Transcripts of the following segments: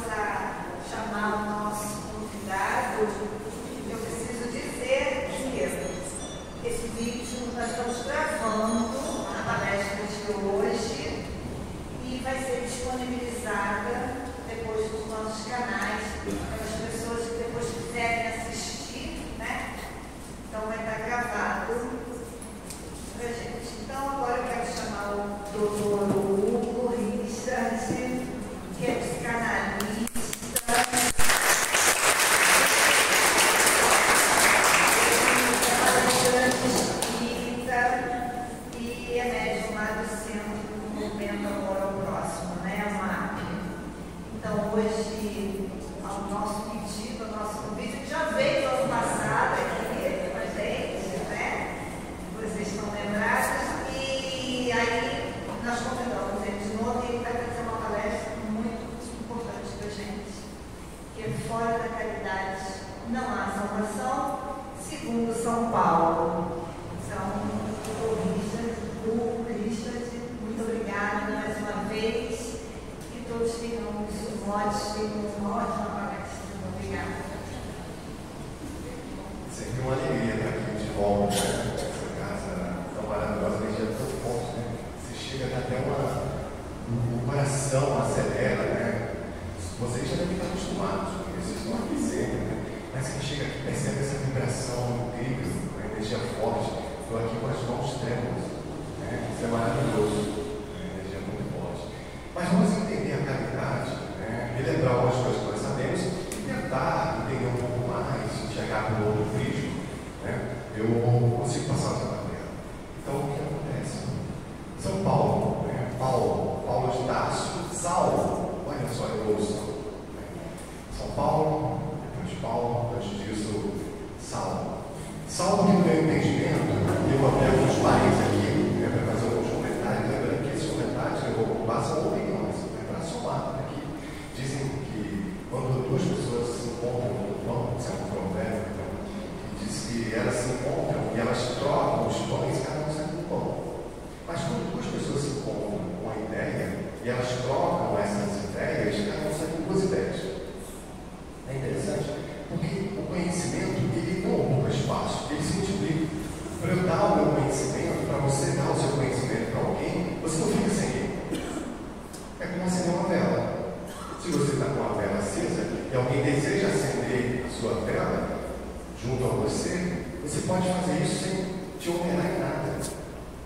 possa chamar o nosso convidado, eu preciso dizer que esse vídeo nós estamos gravando a palestra de hoje e vai ser disponibilizada depois nos nossos canais para as pessoas que depois quiserem assistir, né? Então vai estar gravado para a gente. Então agora eu quero chamar o doutor Hugo Richard, que é psicanalista, palestrante espírita e é médium lá do Centro Movimento Amor ao Próximo, né? A MAP. Então hoje, ao nosso pedido, ao nosso convite, que já veio ano passado aqui com a gente, né? Vocês estão lembrados? E aí nós convidamos ele de novo e ele vai fazer uma palestra muito importante para a gente, que é fora da caridade não há salvação, segundo São Paulo. Então, Hugo Richard, muito obrigada mais uma vez, e todos tenham os modos, tenham uma ótima palestra. Obrigada. Sempre uma alegria estar aqui de volta, né? Essa casa tão maravilhosa, a gente é tão forte, né? Você chega até o coração acelera, né? Vocês já devem estar acostumados, porque vocês estão aqui sempre, né? Mas quem chega aqui percebe essa vibração incrível, uma energia forte. Estou aqui com as mãos trêmulas, né? Isso é maravilhoso, é uma energia muito forte. Mas vamos entender a caridade, né? Relembrar algumas coisas que nós sabemos e tentar entender um pouco mais, enxergar por outro prisma, né? Eu consigo passar essa matéria. Então, o que acontece? São Paulo, né? Paulo de Tarso, Saulo, olha só a evolução. São Paulo, depois Paulo, antes disso, Saulo. Saulo, que no meu entendimento, eu abri alguns parênteses aqui, né, para fazer alguns comentários, lembrando que esses comentários que eu vou ocupar são opiniões, é para somar aqui. Dizem que quando duas pessoas se encontram no pão, isso é um provérbio, então, que diz que elas se encontram e elas trocam os pães, cada um sai do pão. Mas quando duas pessoas se encontram com a ideia e elas trocam essas ideias, cada um sai com duas ideias. É interessante, porque o conhecimento, ele não ocupa espaço, ele se multiplica. Para eu dar o meu conhecimento, para você dar o seu conhecimento para alguém, você não fica sem ele. É como acender uma vela. Se você está com a vela acesa e alguém deseja acender a sua vela junto a você, você pode fazer isso sem te onerar em nada.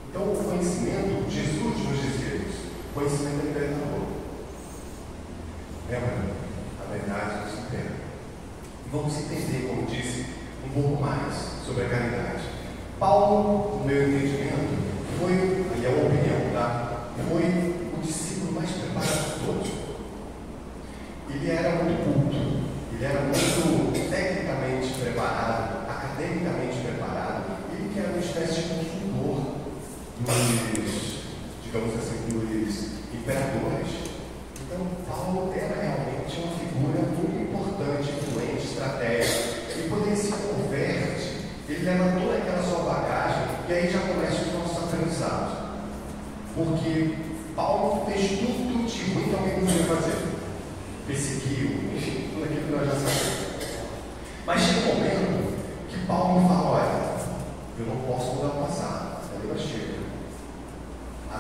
Então, o conhecimento, Jesus nos dizia isso. O conhecimento é libertador. Lembra? A verdade nos libera. Vamos entender, como disse, um pouco mais sobre a caridade. Paulo, no meu entendimento, foi, e é uma opinião, tá? Foi o discípulo mais preparado de todos. Ele era muito culto, ele era muito tecnicamente preparado, academicamente preparado, ele que era uma espécie de consultor dos, digamos assim, dos imperadores. Então, Paulo era realmente uma figura muito importante, influente, estratégica. E quando ele se converte, ele leva toda aquela sua bagagem e aí já começa os nossos aprendizados. Porque Paulo fez tudo de ruim que alguém podia fazer. Perseguiu, enfim, tudo aquilo que nós já sabemos. Mas chega um momento que Paulo fala: olha, eu não posso mudar o passado. Aí chega.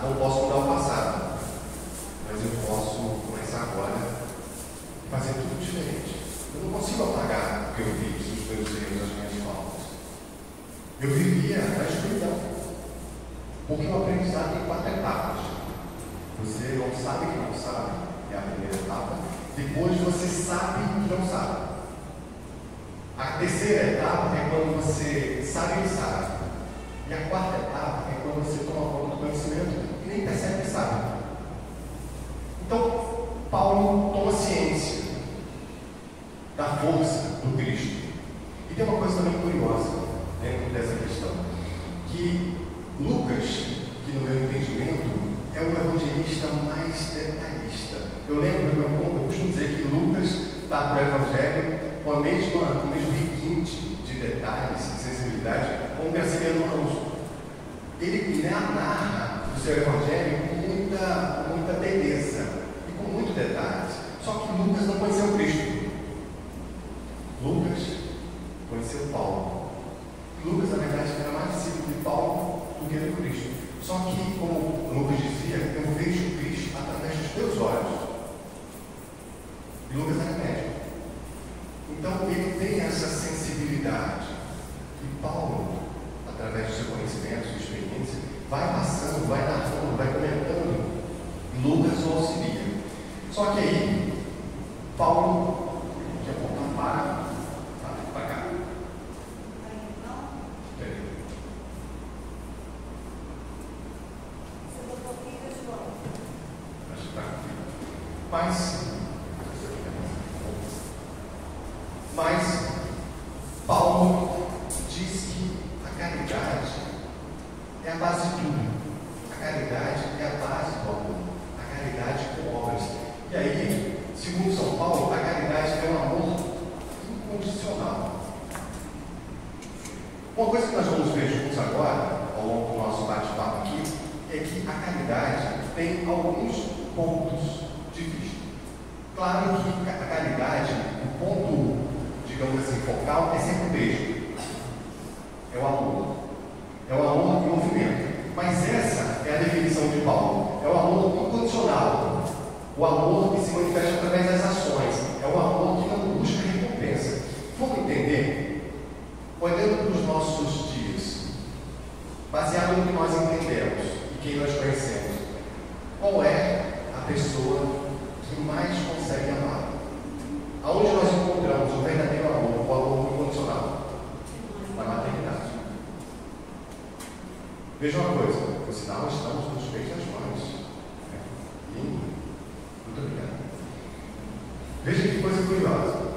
Não posso mudar o passado, mas eu posso começar agora e fazer tudo diferente. Eu não consigo apagar o que eu fiz, os meus erros, as minhas faltas. Eu vivia na escuridão, porque o aprendizado tem 4 etapas. Você não sabe que não sabe, é a primeira etapa. Depois você sabe que não sabe. A terceira etapa é quando você sabe que sabe. E a 4ª etapa é quando você toma conta do conhecimento e nem percebe que sabe. Então, Paulo toma ciência da força do Cristo. E tem uma coisa também curiosa dentro dessa questão, que Lucas, que no meu entendimento é o evangelista mais detalhista. Eu lembro, eu costumo dizer que Lucas está para o evangelho com o mesmo requinte de detalhes e sensibilidade como Graciliano Ramos. Ele narra o seu evangelho com muita beleza e com muito detalhes. Só que Lucas não Lucas era médico. Então ele tem essa sensibilidade. E Paulo, através do seu conhecimento, sua experiência, vai passando, vai narrando, vai comentando. Lucas o auxilia. Só que aí, Paulo, que apontar para cá. Mas Paulo diz que a caridade é a base de tudo. A caridade é a base do amor. A caridade com obras. E aí, segundo São Paulo, a caridade é um amor incondicional. Uma coisa que nós vamos ver juntos agora, ao longo do nosso bate-papo aqui, é que a caridade tem alguns pontos de vista. Claro que a caridade, o ponto, digamos assim, focal, é sempre o mesmo. É o amor. É o amor em movimento. Mas essa é a definição de Paulo. É o amor incondicional. O amor que se manifesta através das ações. É o amor que não busca recompensa. Vamos entender? Olhando para os nossos dias, baseado no que nós entendemos e quem nós conhecemos, qual é a pessoa que mais consegue amar? Aonde nós encontramos o verdadeiro amor, o amor incondicional? Na maternidade. Veja uma coisa, por sinal, estamos nos peitos das mães. Lindo. Muito obrigado. Veja que coisa curiosa.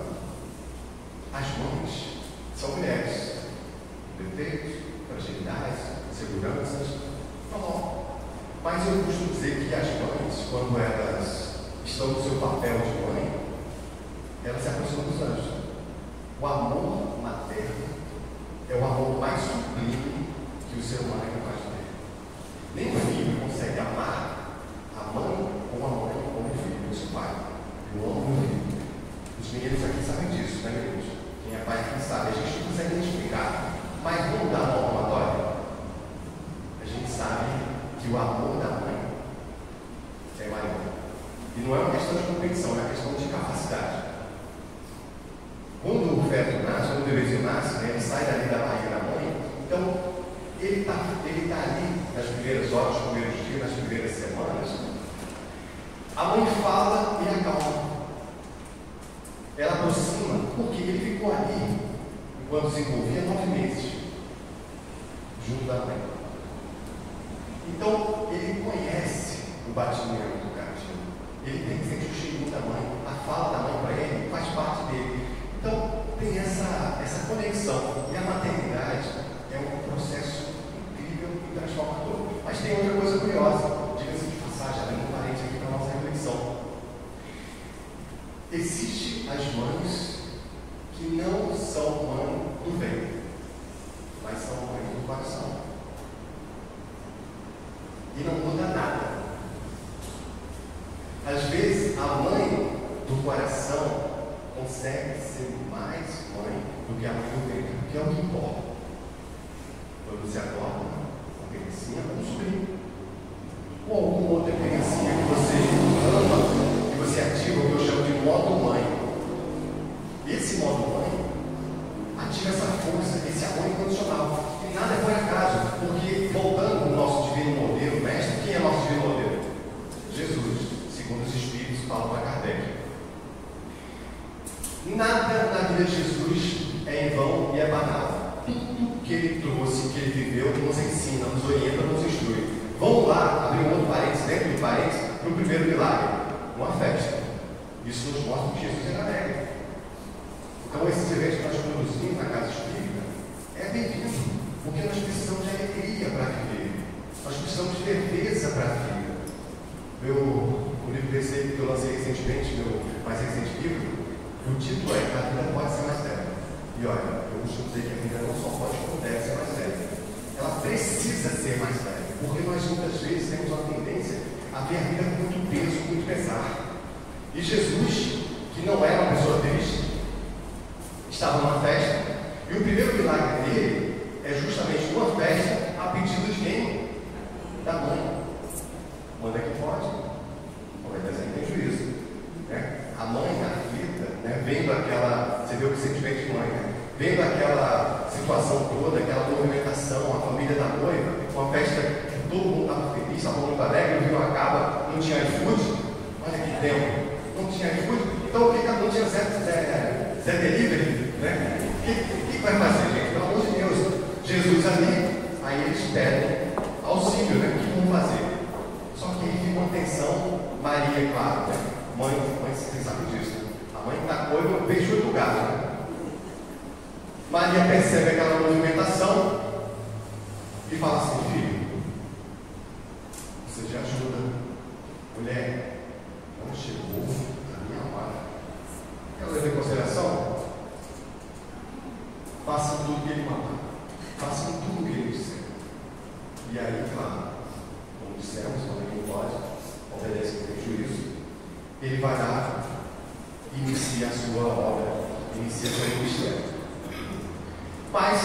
As mães são mulheres. Defeitos, fragilidades, inseguranças. Não. Mas eu costumo dizer que as mães, quando elas estão no seu papel de mãe, elas se aproximam dos anjos. O amor materno é o amor mais sublime que o ser humano é capaz de ter. Nem o filho consegue amar a mãe ou a mãe ou o filho, o seu pai. Eu amo o filho. Os meninos aqui sabem disso, né, meninos? Quem é pai aqui sabe. A gente não consegue identificar, mas vamos dar uma palmatória. A gente sabe que o amor da mãe é maior. E não é uma questão de competição, é uma questão de capacidade. Quando o feto nasce, quando o bebezinho nasce, né, ele sai dali da barriga da mãe, então ele está ali nas primeiras horas, nos primeiros dias, nas primeiras semanas. A mãe fala e acalma. Ela aproxima, porque ele ficou ali, enquanto desenvolvia 9 meses, junto da mãe. Então, ele conhece o batimento do gatinho. Ele tem que sentir o cheirinho da mãe. A fala da mãe para ele faz parte dele. Então, tem essa conexão. E a maternidade é um processo incrível e transformador. Mas tem outra coisa curiosa. Diga-se de passagem, abrindo um parênteses aqui para a nossa reflexão. Existem as mães que não são mãe do ventre, mas são mães do coração. E não muda nada. Às vezes, a mãe do coração consegue ser mais mãe do que a mãe do ventre, que é o que importa. Quando você acorda, uma criancinha com um sobrinho, ou alguma outra criancinha que você ama, que você ativa, o que eu chamo de modo mãe. Esse modo mãe ativa essa força, esse amor incondicional. E nada é por acaso, porque voltando ao nosso divino modelo, mestre, quem é nosso divino modelo? Jesus, segundo os Espíritos, falam para Kardec. Nada na vida de Jesus é em vão e é banal. Tudo que ele trouxe, que ele viveu, nos ensina, nos orienta, nos instrui. Vamos lá, abrir um outro parênteses, dentro do parênteses, para o primeiro milagre, uma festa. Isso nos mostra que Jesus era alegre. Então, esses eventos que nós produzimos na casa espírita é bem-vindo, porque nós precisamos de alegria para viver. Nós precisamos de leveza para viver. O livro desse que eu lancei recentemente, meu mais recente livro, o título é A Vida Pode Ser Mais Leve. E olha, eu costumo dizer que a vida não só pode, como deve ser mais leve. Ela precisa ser mais leve, porque nós muitas vezes temos uma tendência a ver a vida com muito peso, muito pesar. E Jesus, que não era uma pessoa triste, estava numa festa, e o primeiro milagre dele é justamente uma festa a pedido de quem? Da mãe. Manda que pode, não vai trazer nem juízo. Né? A mãe, a filha, vendo aquela, você vê o sentimento de mãe, né? Vendo aquela situação toda, aquela movimentação, a família da noiva, uma festa que todo mundo estava feliz, estava muito alegre, o vinho acaba, não tinha iFood, olha que tempo, não tinha iFood, então não tinha Zé Delivery, né? O que vai fazer, gente? Pelo amor de Deus, Jesus ali, aí eles pedem auxílio, né? O que vão fazer? Só que aí fica uma tensão, Maria, claro, né? Mãe, você sabe disso, a mãe está noiva, beijou do gato, né? Maria percebe aquela movimentação e fala assim: filho, você já ajuda, mulher, não chegou a minha hora. Quer levar em consideração? Façam tudo que ele mandar, façam tudo que ele disser. E aí, claro, como dissemos, quando ele pode, obedece com prejuízo, ele vai lá e inicia a sua obra, inicia o seu ministério. Mas,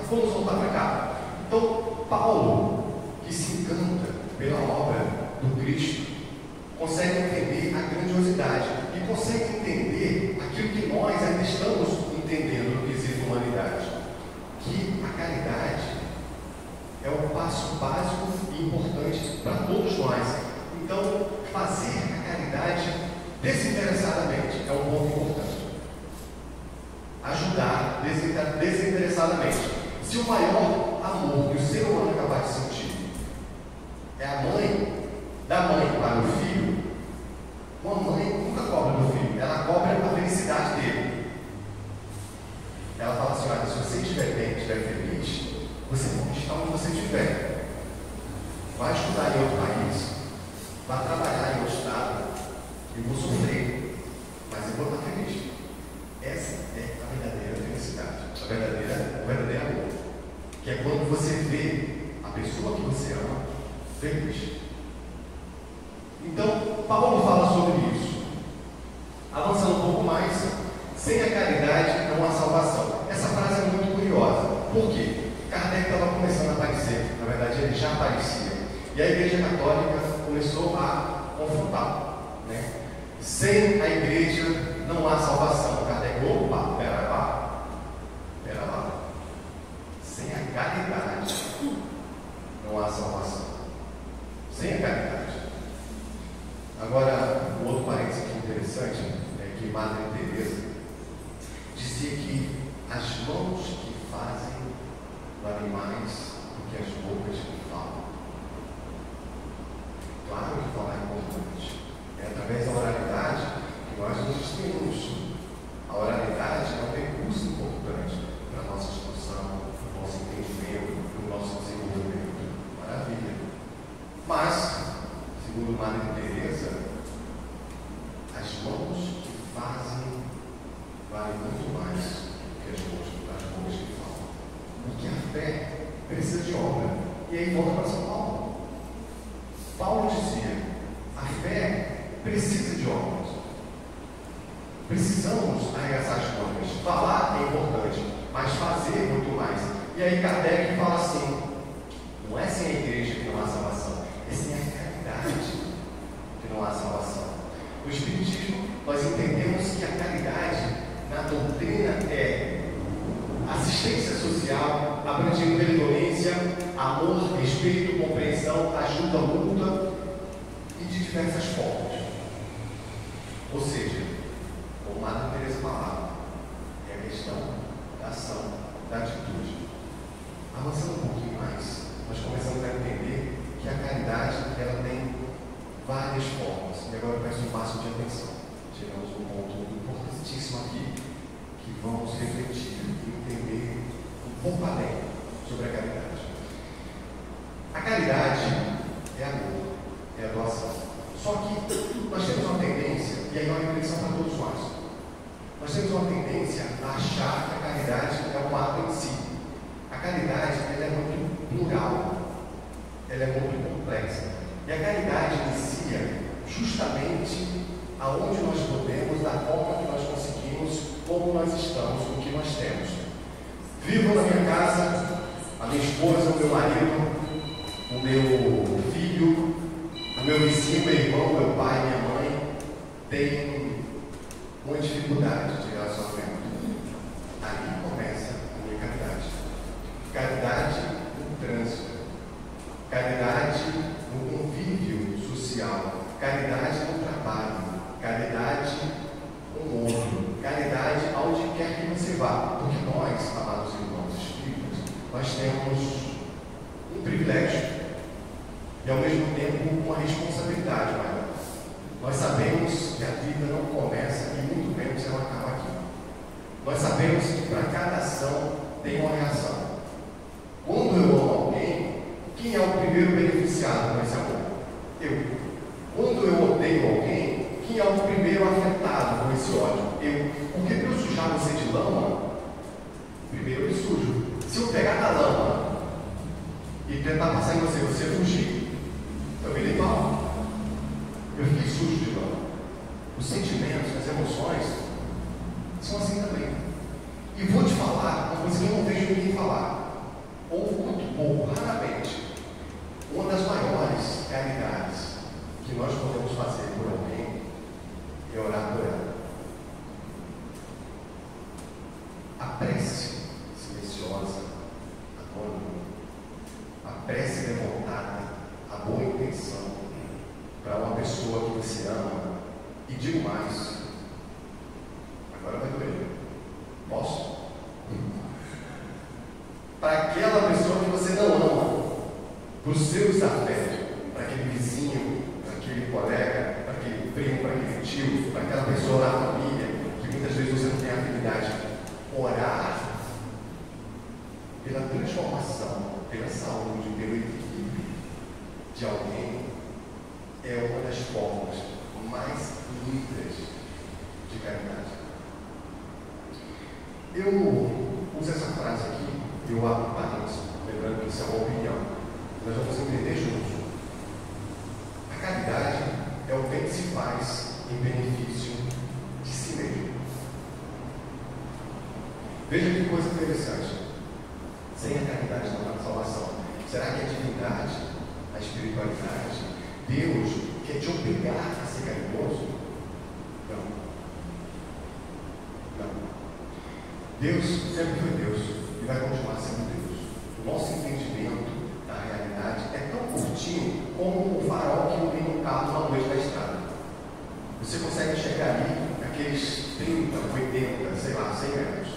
vamos voltar para cá. Então, Paulo, que se encanta pela obra do Cristo, consegue entender a grandiosidade e consegue entender aquilo que nós ainda estamos entendendo no quesito humanidade, que a caridade é um passo básico e importante para todos nós. Então, fazer a caridade desinteressadamente é um ponto importante. Ajudar desinteressadamente. Se o maior amor que o ser humano é capaz de sentir é a mãe, da mãe para o filho, uma mãe nunca cobra do filho, ela cobra a felicidade dele. Ela fala assim: olha, se você estiver bem, estiver feliz, você pode estar onde você estiver. Vai estudar em outro país, vai trabalhar em outro estado, eu vou sofrer, mas eu vou estar feliz. Essa é a verdadeira felicidade, o verdadeiro amor, que é quando você vê a pessoa que você ama feliz. Então, Paulo fala sobre isso. Avançando um pouco mais, sem a caridade não há salvação. Essa frase é muito curiosa. Por quê? Kardec estava começando a aparecer, na verdade ele já aparecia. E a Igreja Católica começou a confrontar, né? Sem a Igreja não há salvação. Kardec, opa, pera lá. Sem a caridade não há salvação. Sem a caridade. Agora, um outro parênteses aqui interessante é que Madre Teresa dizia que as mãos que fazem valem mais do que as bocas que falam. Claro que falar é importante. É através da oralidade que nós nos instruímos. A oralidade é um recurso importante para a nossa instrução, para o nosso entendimento, para o nosso desenvolvimento. Maravilha. Mas, segundo Madre Teresa, as mãos que fazem valem muito mais do que as bocas que falam. Porque a fé precisa de obra. E aí volta para São Paulo. Paulo dizia: a fé precisa de obras. Precisamos arregaçar as mangas. Falar é importante, mas fazer muito mais. E aí Kardec fala assim: não é sem a igreja que não há salvação, é sem a caridade que não há salvação. No Espiritismo, nós entendemos que a caridade, na doutrina, é assistência social, abrangendo benevolência, amor, respeito, compreensão, ajuda mútua e de diversas formas. Ou seja, como Madre Teresa falava, é a questão da ação, da atitude. Avançando um pouquinho mais, nós começamos a entender que a caridade ela tem várias formas. E agora eu peço um passo de atenção. Chegamos a um ponto importantíssimo aqui, que vamos refletir e entender um pouco além sobre a caridade. A caridade é amor, é a doação. Só que nós temos uma tendência, e aí é uma reflexão para todos nós temos uma tendência a achar que a caridade é um ato em si. A caridade ela é muito plural, ela é muito complexa. E a caridade inicia justamente aonde nós podemos, da forma que nós conseguimos, como nós estamos, o que nós temos. Vivo na minha casa, a minha esposa, o meu marido, o meu filho, o meu vizinho, meu irmão, meu pai, minha mãe, tem uma dificuldade de relacionamento. Aí começa a minha caridade. Caridade no trânsito, caridade no convívio social, caridade no trabalho, caridade com o outro, caridade aonde quer que você vá. Porque nós, amados irmãos espíritas, nós temos um privilégio e ao mesmo tempo uma responsabilidade maior. Nós sabemos que a vida não começa e muito menos ela acaba aqui. Nós sabemos que para cada ação tem uma reação. Quando eu amo alguém, quem é o primeiro beneficiado com esse amor? Eu. Quando eu odeio alguém, quem é o primeiro afetado com esse ódio? Eu. Porque para eu sujar você de lama, primeiro eu me sujo. Se eu pegar na lama e tentar passar em você, você fugir, eu me dei mal. Eu fiquei sujo de lama. Os sentimentos, as emoções são assim também. E vou te falar uma coisa que eu não vejo ninguém falar, ou muito pouco, raramente. Uma das maiores caridades que nós podemos fazer por alguém é orar por ela. A prece silenciosa, anônima, a prece devotada, a boa intenção para uma pessoa que você ama, e digo mais, agora vai doer. Posso? Para aquela pessoa que você não ama, para os seus afetos, para aquele vizinho, para aquele colega, para aquele primo, para aquele tio, para aquela pessoa da família, que muitas vezes você não tem afinidade. Orar pela transformação, pela saúde, pelo equilíbrio de alguém é uma das formas mais lindas de caridade. Eu uso essa frase aqui, eu abro parênteses, lembrando que isso é uma opinião. Nós vamos entender juntos. A caridade é o bem que se faz em benefício de si mesmo. Veja que coisa interessante. Sem a caridade não há salvação. Será que a divindade, a espiritualidade, Deus quer te obrigar a ser caridoso? Não. Não. Deus sempre foi Deus e vai continuar sendo Deus. O nosso entendimento da realidade é tão curtinho como o farol que ilumina um carro na noite da estrada. Você consegue chegar ali aqueles 30, 80, sei lá, 100 metros.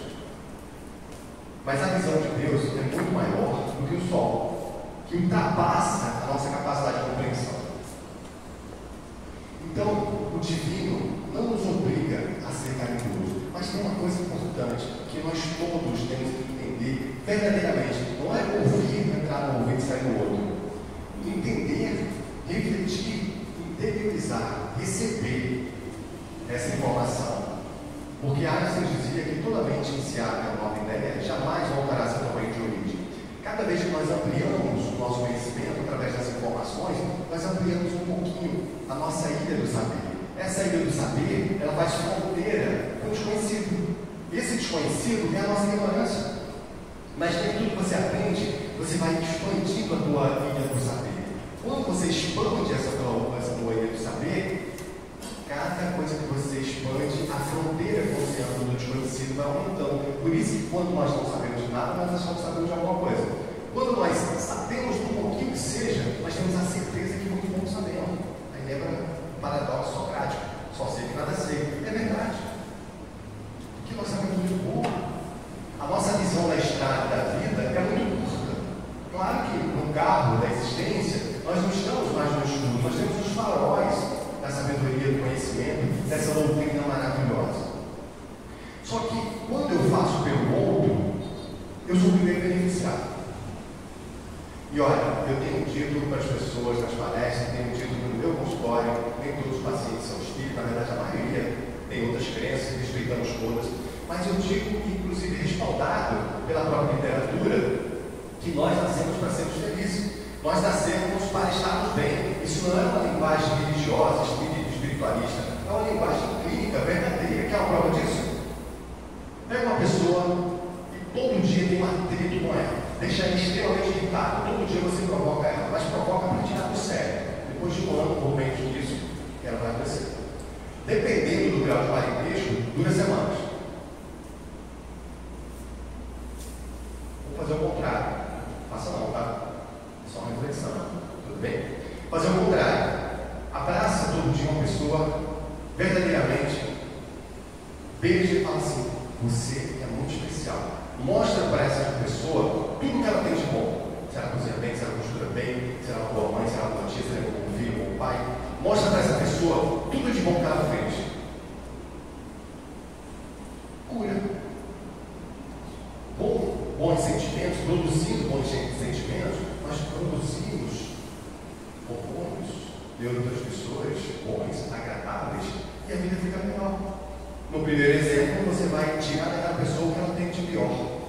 Mas a visão de Deus é muito maior do que o sol, que ultrapassa a nossa capacidade de compreensão. Então, o divino não nos obriga a ser caridoso, mas tem uma coisa importante que nós todos temos que entender verdadeiramente. Não é ouvir, entrar no ouvido e sair no outro. Entender, refletir, interiorizar, receber essa informação. Porque Einstein dizia que toda mente iniciada com uma nova ideia jamais voltará a ser também de origem. Cada vez que nós ampliamos o nosso conhecimento através das informações, nós ampliamos um pouquinho a nossa ilha do saber. Essa ilha do saber, ela faz fronteira com o desconhecido. Esse desconhecido é a nossa ignorância. Mas nem tudo que você aprende, você vai expandindo a tua ilha do saber. Quando você expande essa tua ilha do saber, cada coisa que você expande, a fronteira que você anda do desconhecido vai aumentando. Por isso que quando nós não sabemos de nada, nós achamos que sabemos de alguma coisa. Quando nós sabemos um pouquinho que seja, nós temos a certeza que muito pouco sabemos. Aí lembra o paradoxo socrático, só sei que nada sei. É verdade. Porque nós sabemos muito pouco. A nossa visão da estrada da vida é muito curta. Claro que no carro da existência, nós não estamos mais no escuro, nós temos os faróis da sabedoria, do conhecimento, dessa doutrina maravilhosa. Só que quando eu faço pelo outro, eu sou o primeiro beneficiado. E olha, eu tenho dito para as pessoas nas palestras, tenho dito no meu consultório, nem todos os pacientes são espíritas, na verdade a maioria tem outras crenças, respeitamos todas, mas eu digo, inclusive respaldado pela própria literatura, que nós nascemos para sermos felizes. Nós nascemos para estarmos bem. Isso não é uma linguagem religiosa, espiritualista, é uma linguagem clínica, verdadeira. Quer uma prova disso? Pega uma pessoa e todo dia tem um atrito com ela, deixa ela extremamente irritada. Todo dia você provoca ela, mas provoca para tirar do sério. Depois de um ano ou menos disso, ela vai crescer. dependendo do grau de parentesco, dura semanas. Vou fazer o contrário. Faça não, tá? É só uma reflexão. Tudo bem? Fazer o contrário. Abraça todo dia uma pessoa verdadeiramente, beija e fala assim: você é muito especial. Mostra para essa pessoa tudo que ela tem de bom. Se ela cozinha bem, se ela costura bem, se ela é uma boa mãe, se ela é uma boa tia, se ela é um bom filho, um bom pai. Mostra para essa pessoa tudo de bom que ela fez. Cura. Bons sentimentos, produzindo bons sentimentos, nós produzimos hormônios, neurotransmissores bons, agradáveis, e a vida fica melhor. No primeiro exemplo, você vai tirar daquela pessoa o que ela tem de pior.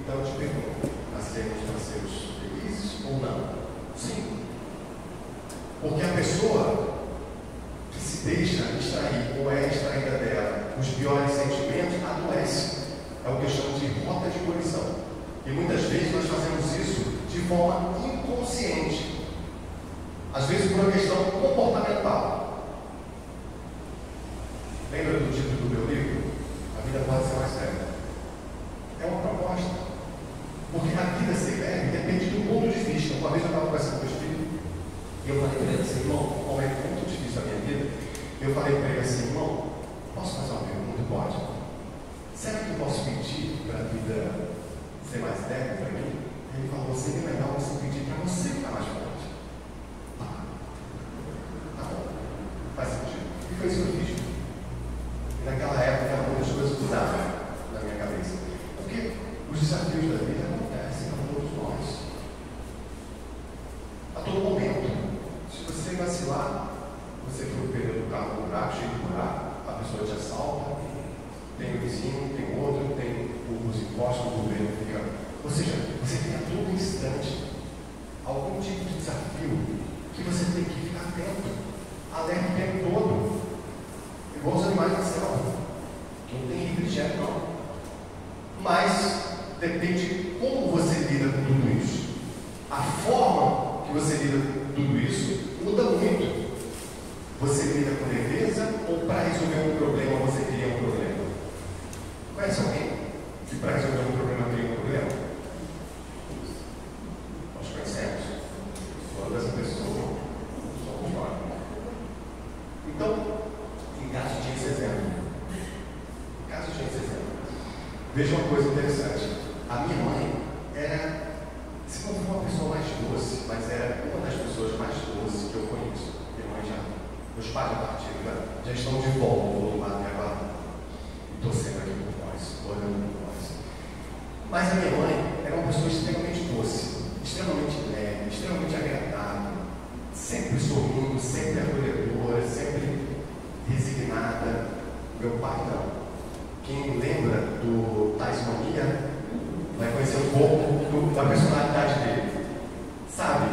Então eu te pergunto: nascemos para sermos felizes ou não? Sim. Porque a pessoa que se deixa extrair ou é extraída dela os piores sentimentos adoece. É o que eu chamo de rota de colisão. E muitas vezes nós fazemos isso de forma inconsciente. Às vezes por uma questão comportamental. Lembra do título do meu livro? A vida pode ser mais séria. É uma proposta. Porque a vida ser leve depende do ponto de vista. Uma vez eu estava conversando com o Espírito e eu falei para ele assim: irmão, como é muito difícil a minha vida, eu falei para ele assim: irmão, posso fazer uma pergunta? Pode. Será que eu posso pedir para a vida ser mais leve para mim? Ele falou: seria legal você pedir para você ficar mais forte. Tá bom, faz sentido. E foi isso que eu fiz. E naquela época muitas coisas mudaram na minha cabeça. Porque os desafios da vida acontecem a todos nós. A todo momento. Se você vacilar, você for perder do carro no buraco, cheio de buraco, a pessoa te assalta, tem o vizinho, tem outro, tem os impostos do governo. Ou seja, você tem a todo instante algum tipo de desafio que você tem que ficar atento, alerta o tempo todo. Igual os animais na selva. Não tem refrigério, não. Mas depende de como você lida com tudo isso. A forma que você lida com tudo isso muda muito. Você lida com leveza ou para resolver um problema você cria um problema? Conhece alguém que para resolver um problema cria um problema? Nós conhecemos. Toda essa pessoa somos nós. Então, em caso de esse exemplo, veja uma coisa interessante. A minha mãe era, se não for uma pessoa mais doce, mas era uma das pessoas mais doces que eu conheço. Minha mãe meus pais já partiram, já estão de volta do outro lado me aguardando. E torcendo aqui por nós, orando por nós. Mas a minha mãe era uma pessoa extremamente doce, extremamente leve, extremamente agradável, sempre sorrindo, sempre acolhedora, sempre resignada. Meu pai não. Quem lembra do Tasmania vai conhecer um pouco da personalidade dele. Sabe?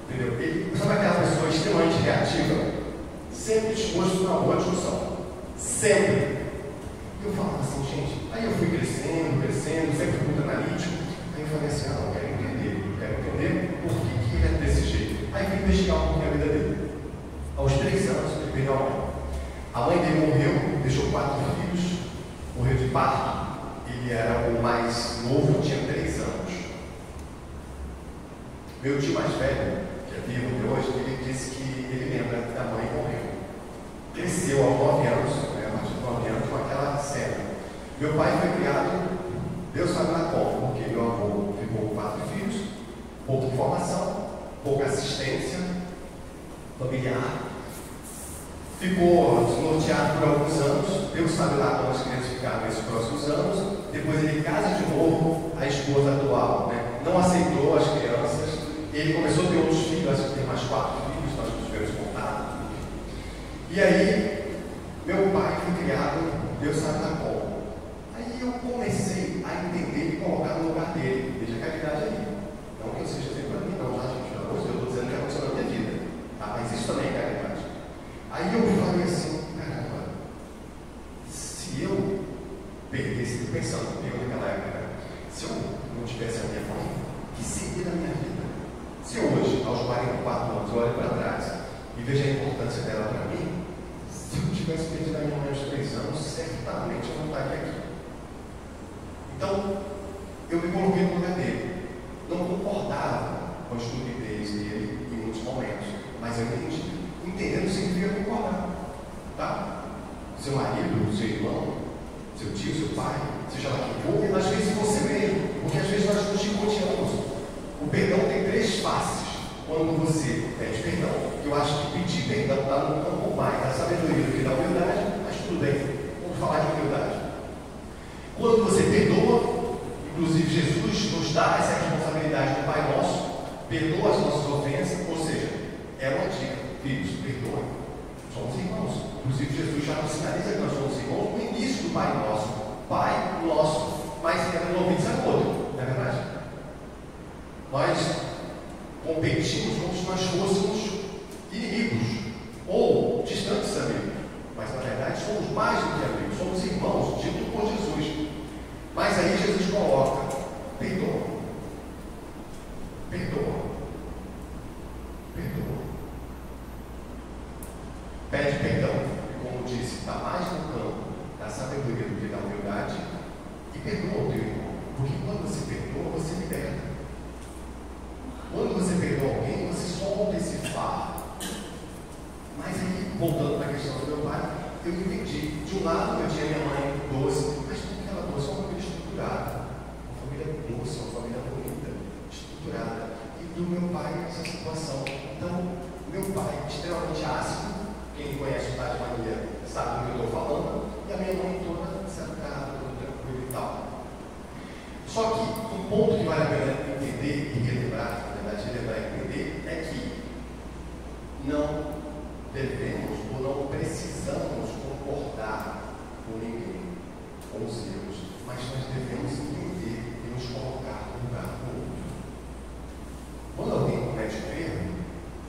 Entendeu? Ele sabe aquela pessoa extremamente reativa, sempre disposto na boa discussão. Sempre. Eu falava assim, gente, aí eu fui crescendo, sempre fui muito analítico. Aí eu falei assim: eu quero entender por que ele é desse jeito. Aí fui investigar um pouco a vida dele. Aos 3 anos, ele perdeu a mãe. A mãe dele morreu, deixou 4 filhos, morreu de parto. Ele era o mais novo, tinha 3 anos. Meu tio mais velho, que é vivo de hoje, ele disse que ele lembra que a mãe morreu. Cresceu aos 9 anos, a partir de 9 anos, com aquela cena. Meu pai foi criado, Deus sabe lá como, porque meu avô ficou com 4 filhos, pouca informação, pouca assistência familiar. Ficou desnorteado por alguns anos, Deus sabe lá como as crianças ficaram nesses próximos anos. Depois ele casa de novo, a esposa atual, não aceitou as crianças. Ele começou a ter outros filhos, acho que tem mais 4 filhos, nós não tivemos contato. E aí, meu pai foi criado, Deus sabe lá como. Aí eu comecei a entender e colocar no lugar dele. Veja a realidade aí. Não que eu seja sempre para mim, não, tá, gente? Pelo amor de Deus, eu estou dizendo que aconteceu na minha vida. Tá? Mas isso também é realidade. Aí eu falei assim: caramba, se eu perdesse, pensando, eu naquela época, se eu não tivesse a minha mãe, que seria da minha vida? Se hoje, aos 44 anos, eu olho para trás e veja a importância dela para mim, se eu tivesse perdido a minha mãe aos 3 anos, certamente eu não estaria aqui. Então, eu me coloquei no lugar dele. Não concordava com a estupidez dele em muitos momentos, mas eu entendi. Entendendo significa concordar. Tá? Seu marido, seu irmão, seu tio, seu pai, seja lá quem for, às vezes você mesmo, porque às vezes nós nos chicoteamos. O perdão tem 3 faces. Quando você pede perdão, eu acho que pedir perdão está no campo mais da sabedoria do que da humildade, mas tudo bem, vamos falar de humildade. Quando você perdoa, inclusive Jesus nos dá essa responsabilidade do Pai Nosso, perdoa as nossas ofensas, ou seja, é uma dica, filhos, perdoa, somos irmãos. Inclusive Jesus já nos sinaliza que nós somos irmãos no início do Pai Nosso, Pai Nosso, mas tendo ouvidos a outro, não é verdade? Nós competimos como se nós fôssemos inimigos ou distantes amigos, mas na verdade somos mais do que amigos, somos irmãos, dito por Jesus. Mas aí Jesus coloca: perdoa, perdoa, perdoa, pede perdão, e como disse, está mais no campo da sabedoria do que da humildade, e perdoa o teu irmão, porque quando você perdoa, você liberta. Quando você perdoa alguém, você solta esse fardo. Mas aí, voltando para a questão do meu pai, eu entendi. De um lado, eu tinha minha mãe doce, mas por que ela doce? Uma família estruturada. Uma família doce, uma família bonita, estruturada. E do meu pai, essa situação. Então, meu pai, extremamente ácido, quem conhece o Tade Mania sabe do que eu estou falando, e a minha mãe toda sentada, toda tranquila e tal. Só que um ponto que vale a pena entender e relembrar, relembrar e entender, é que não devemos ou não precisamos concordar com ninguém, com os erros, mas nós devemos entender e nos colocar no lugar do outro. Quando alguém comete um erro,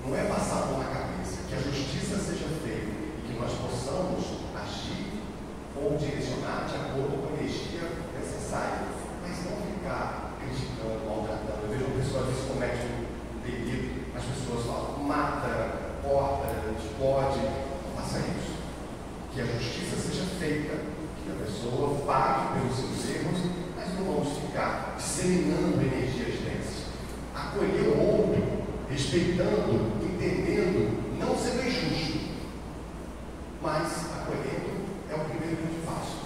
não é passar a mão na cabeça, que a justiça seja feita e que nós possamos agir ou direcionar de acordo com a energia necessária, mas não ficar criticando, maltratando. Eu vejo uma pessoa às vezes comete um delito, as pessoas falam: mata, corta, explode. Não faça isso. Que a justiça seja feita, que a pessoa pague pelos seus erros, mas não vamos ficar disseminando energias densas. Acolher o outro, respeitando, entendendo, não sendo injusto, mas acolhendo é o primeiro grande passo.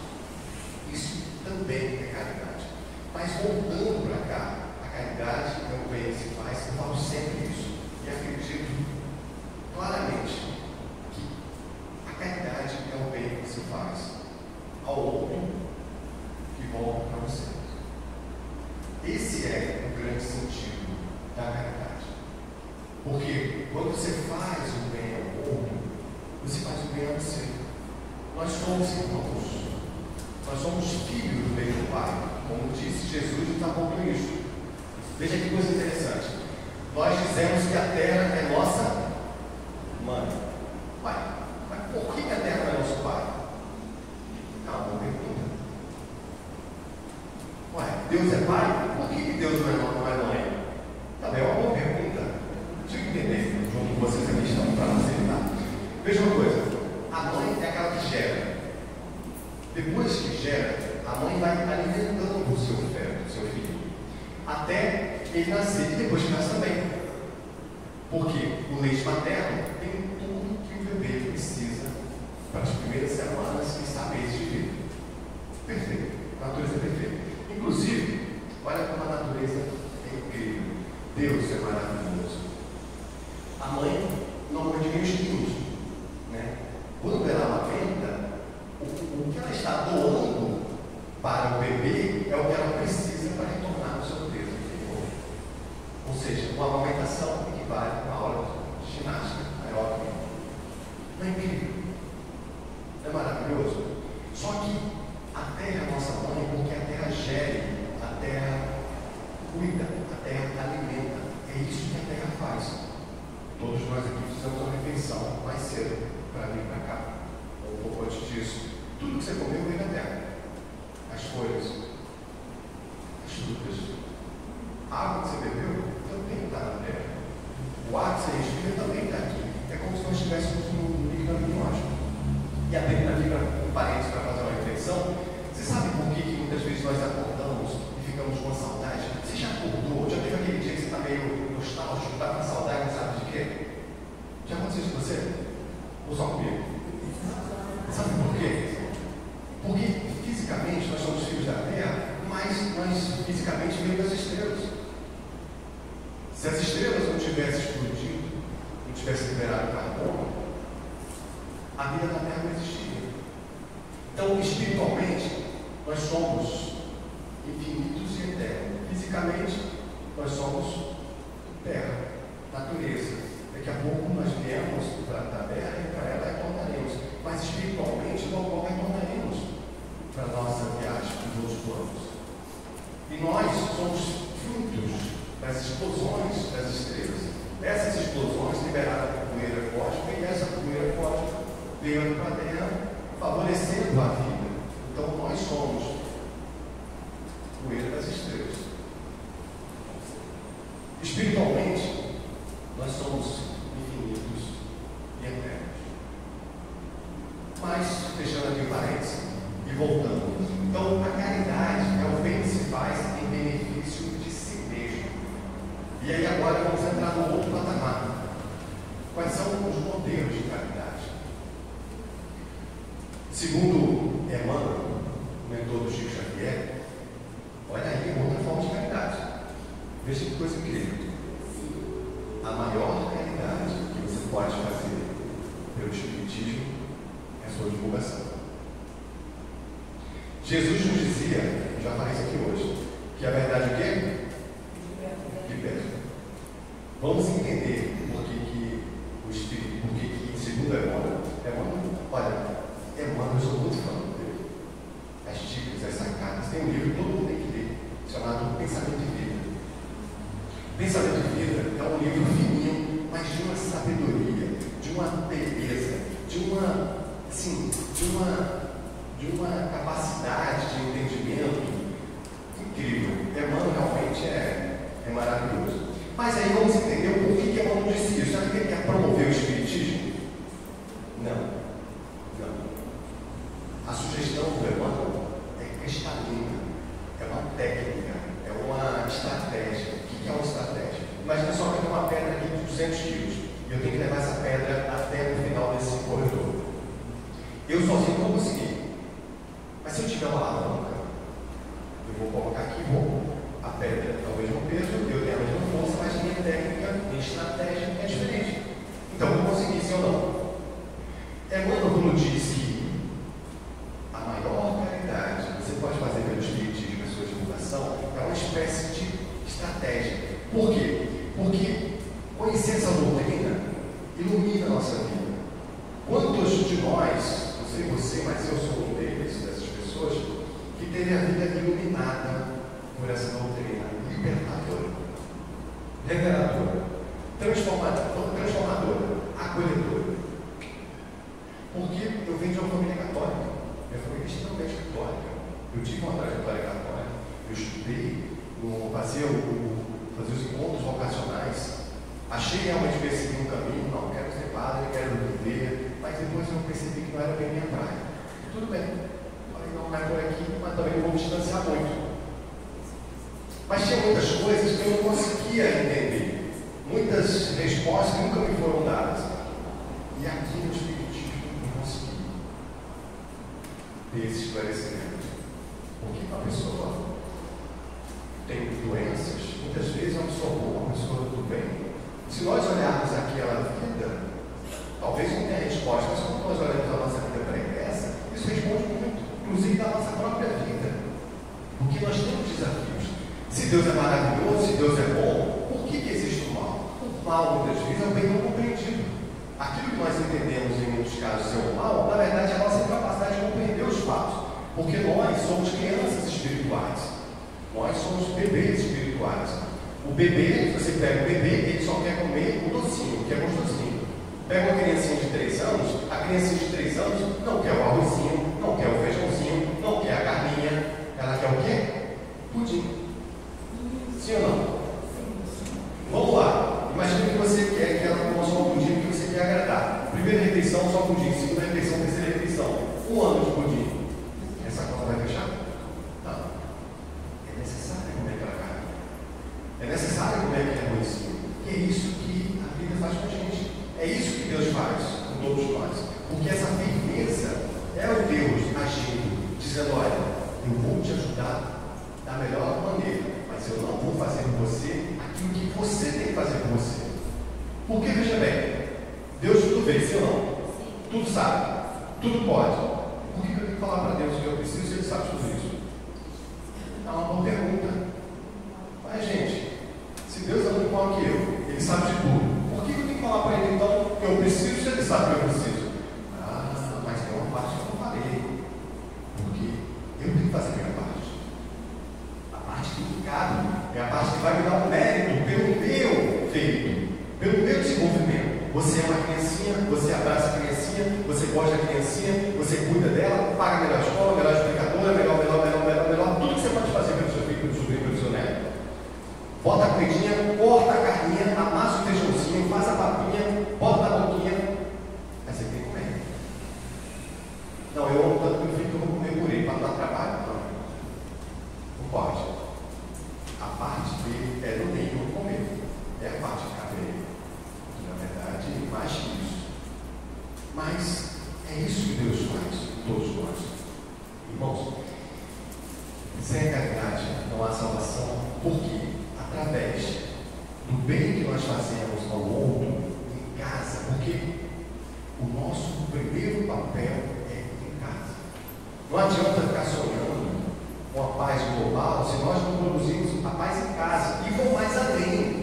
Isso também é caridade. Mas voltando para cá, a caridade é o bem que se faz. Eu falo sempre isso e acredito claramente que a caridade é o bem que se faz ao outro que volta para você. Esse é o grande sentido da caridade. Porque quando você faz o bem ao outro, você faz o bem a você. Nós somos irmãos. Nós somos filhos do mesmo Pai. Como disse Jesus, está pondo isso. Veja que coisa interessante. Nós dizemos que a terra é nossa mãe. Pai. Mas por que a terra não é nosso pai? É uma boa pergunta. Ué, Deus é pai? Por que Deus não é mãe? Também é uma boa pergunta. Deixa eu entender junto com vocês a questão para facilitar. Veja uma coisa. A mãe é aquela que gera. Depois que gera, a mãe vai alimentando o seu filho, até ele nascer, e depois que nasce também. Porque o leite materno tem tudo que o bebê precisa para as primeiras semanas e meses de vida. Perfeito. A natureza é perfeita. Inclusive, olha como a natureza é incrível. Deus é maravilhoso. A mãe normalmente vem os quilos, né? Quando ela amamenta, o que ela está doando para o bebê é o que ela precisa para retornar ao seu peso. Ou seja, uma amamentação equivale a uma aula de ginástica aeróbica. Não é incrível? Não é maravilhoso? Só que a terra é nossa mãe porque a terra gere, a terra cuida, a terra alimenta. É isso que a terra faz. Todos nós aqui fizemos uma refeição mais cedo para vir para cá. Ou um pouco antes disso. Tudo que você comeu vem da terra. As folhas, as frutas, a água que você bebeu também está na terra. O ar que você respira também está aqui. É como se nós fisicamente veio das estrelas. Se as estrelas não tivessem explodido, não tivessem liberado carbono, a vida da Terra não existiria. Então, espiritualmente, nós somos infinitos e eternos. Fisicamente, nós somos terra, natureza. Daqui a pouco nós viemos da terra e para ela retornaremos. Mas espiritualmente, logo retornaremos para a nossa viagem dos outros planos. E nós somos frutos das explosões das estrelas. Essas explosões liberaram a poeira cósmica e essa poeira cósmica veio para a Terra, favorecendo a vida. Então nós somos poeira das estrelas. Espiritualmente, nós somos infinitos e eternos. Mas, fechando aqui o parênteses e voltando. Então, a caridade é o bem que se faz em benefício de si mesmo. E aí agora vamos entrar no outro patamar. Quais são os modelos de caridade? Segundo Emmanuel, mentor do Chico Xavier, olha aí outra forma de caridade. Veja que coisa incrível. A maior caridade que você pode fazer pelo Espiritismo é a sua divulgação. Jesus nos dizia, já falei isso aqui hoje, que a verdade é o quê? Liberta. Vamos entender por que o Espírito, por que segundo Emmanuel, olha, Emmanuel, eu sou muito fã dele. As dicas, as sacadas, tem um livro que todo mundo tem que ler, chamado Pensamento de Vida. Pensamento de Vida é um livro fininho, mas de uma sabedoria, de uma beleza, de uma capacidade de entendimento incrível. Emmanuel realmente é maravilhoso. Mas aí vamos entender o porquê que Emmanuel disse isso. Sabe que ele quer promover o Espiritismo? Não. A sugestão do Emmanuel é cristalina, é uma técnica, é uma estratégia. O que é uma estratégia? Imagina só que eu tenho uma pedra aqui de 200 quilos e eu tenho que levar essa pedra até o final desse corredor. Eu sozinho não vou conseguir. Mas se eu tiver uma alavanca, eu vou colocar aqui e vou. A pedra é o mesmo peso, eu tenho a mesma força, mas minha técnica, minha estratégia é diferente. Então eu vou conseguir, sim ou não? Emmanuel, quando diz que a maior caridade que você pode fazer pelo Espiritismo na sua divulgação é uma espécie de estratégia. Por quê? Porque conhecer essa doutrina ilumina a nossa vida. Quantos de nós, não sei você, mas eu sou um deles, dessas pessoas, que teve a vida iluminada por essa doutrina libertadora, reveladora, transformadora, acolhedora. Porque eu venho de uma família católica, minha família é extremamente católica. Eu tive uma trajetória católica, eu estudei, fazia os encontros vocacionais, achei realmente perceber um caminho, não, quero ser padre, quero viver, mas depois eu percebi que não era bem minha praia. Tudo bem, falei, não é por aqui, mas também não vou me distanciar muito. Mas tinha muitas coisas que eu não conseguia entender, muitas respostas que nunca me foram dadas. E aqui no Espiritismo eu consegui ter esse esclarecimento. Porque uma pessoa tem doenças, muitas vezes é uma pessoa boa, uma pessoa do bem. Se nós olharmos aquela vida, talvez não tenha resposta, mas quando nós olhamos a nossa vida pregressa, isso responde muito, inclusive da nossa própria vida. Porque nós temos desafios. Se Deus é maravilhoso, se Deus é bom, por que existe o mal? O mal, muitas vezes, é o bem não compreendido. Aquilo que nós entendemos em muitos casos ser o mal, na verdade, é a nossa incapacidade de compreender os fatos. Porque nós somos crianças espirituais. Nós somos bebês espirituais. O bebê, se você pega o bebê, ele só quer comer o docinho, que é gostosinho. Pega uma criancinha de 3 anos, a criancinha de 3 anos não quer o arrozinho, não quer o feijãozinho, não quer a carninha. Ela quer o quê? Pudim. Sim ou não? Vamos lá. Imagina que você quer que ela coma só um pudim que você quer agradar. Primeira refeição, só pudim. Segunda refeição, terceira refeição. 1 ano de pudim. Essa conta vai fechar? Não. É necessário comer aquela carne. É necessário comer aquele arrozinho. E é isso que a vida faz com a gente. É isso que Deus faz com todos nós. Porque essa firmeza é o Deus agindo, dizendo, olha, eu vou te ajudar da melhor maneira. mas eu não vou fazer com você aquilo que você tem que fazer com você. Porque, veja bem, Deus tudo vê, sim ou não? Tudo sabe, tudo pode. Por que eu tenho que falar para Deus que eu preciso se Ele sabe tudo isso? É uma boa pergunta. Mas, gente, se Deus é muito maior que eu, Ele sabe de tudo, por que eu tenho que falar para Ele então que eu preciso se Ele sabe que eu preciso? Ah, mas tem uma parte que eu não falei. Porque eu tenho que fazer a minha parte. A parte que me cabe é a parte que vai me dar um mérito pelo meu feito, pelo meu desenvolvimento. Você é uma criancinha, você abraça a criancinha, você gosta da criancinha, você cuida dela, paga a melhor escola, melhor explicadora, melhor, tudo que você pode fazer pelo seu filho, pelo seu filho, pelo seu neto. Bota a comidinha, corta a carninha, amassa o feijãozinho, faz a papinha, bota na boquinha, aí você tem que comer. Não, eu amo tanto meu filho que eu vou comer por ele, para não dar trabalho. Não pode. A parte dele é do meio eu comer. É a parte que cabe a ele. Na verdade, mais que isso. Mas é isso que Deus faz em todos nós. Irmãos, sem a caridade não há salvação, porque através do bem que nós fazemos ao outro, em casa, porque o nosso primeiro papel é em casa. Não adianta ficar sonhando com a paz global se nós não produzimos a paz em casa. E vou mais além.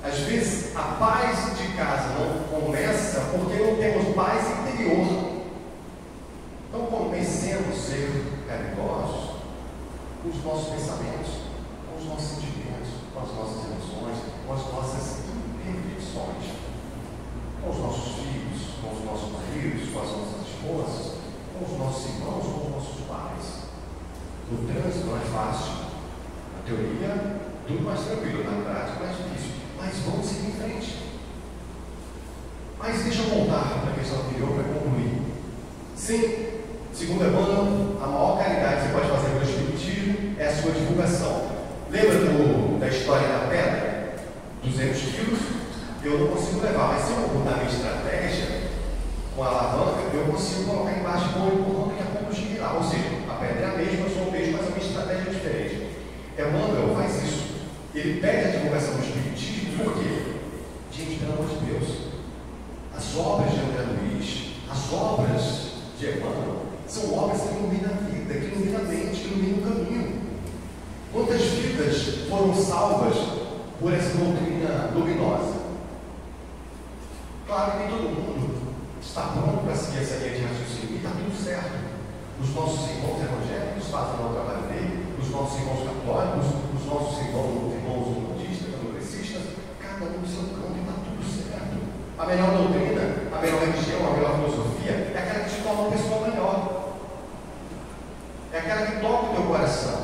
Às vezes a paz de casa não começa porque não temos paz interior. Então comecemos a ser caridosos com os nossos pensamentos, com os nossos sentimentos, com as nossas emoções, com as nossas reflexões, com os nossos filhos, com os nossos maridos, com as nossas esposas, com os nossos irmãos, com os nossos pais. O trânsito não é fácil. Na teoria, tudo mais tranquilo, na prática mais difícil. Mas vamos seguir em frente. Mas deixa eu voltar para a questão anterior para concluir. Sim, segundo Emmanuel, a maior caridade que você pode fazer pelo Espiritismo é a sua divulgação. Lembra da história da pedra? 200 quilos, eu não consigo levar, mas se eu mudar minha estratégia com a alavanca, eu consigo colocar embaixo e vou empurrando, daqui a pouco eu cheguei lá. Ou seja, a pedra é a mesma, eu sou o mesmo, mas a minha estratégia é diferente. Emmanuel faz isso. Ele pede a divulgação do Espiritismo, por quê? Gente, pelo amor de Deus, as obras de André Luiz, as obras de Emmanuel, são obras que iluminam a vida, que iluminam a mente, que iluminam o caminho. Quantas vidas foram salvas por essa doutrina luminosa? Claro que nem todo mundo está pronto para seguir essa linha de raciocínio, e está tudo certo. Os nossos irmãos evangélicos fazem o trabalho dele, os nossos irmãos católicos, os nossos irmãos budistas, progressistas, cada um no seu canto, e está tudo certo. A melhor doutrina, a melhor religião, a melhor filosofia é aquela que te torna uma pessoa melhor. É aquela que toca o teu coração.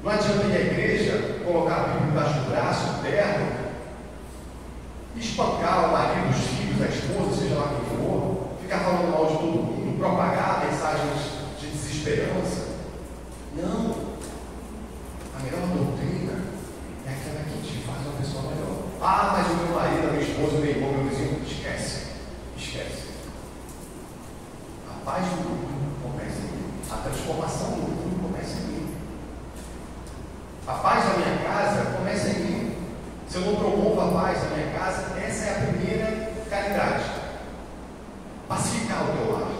Não adianta ir à igreja, colocar a Bíblia embaixo do braço, terno, espancar o marido, os filhos, a esposa, seja lá quem for, ficar falando mal de todo mundo, propagar mensagens de desesperança. Não. A melhor doutrina é aquela que te faz uma pessoa melhor. Ah, mas o meu marido, a minha esposa, o meu irmão, meu vizinho, esquece. A paz do mundo começa em mim. A transformação do mundo começa em mim. A paz da minha casa começa em mim. Se eu não promovo a paz da minha casa, essa é a primeira caridade. Pacificar o teu lar.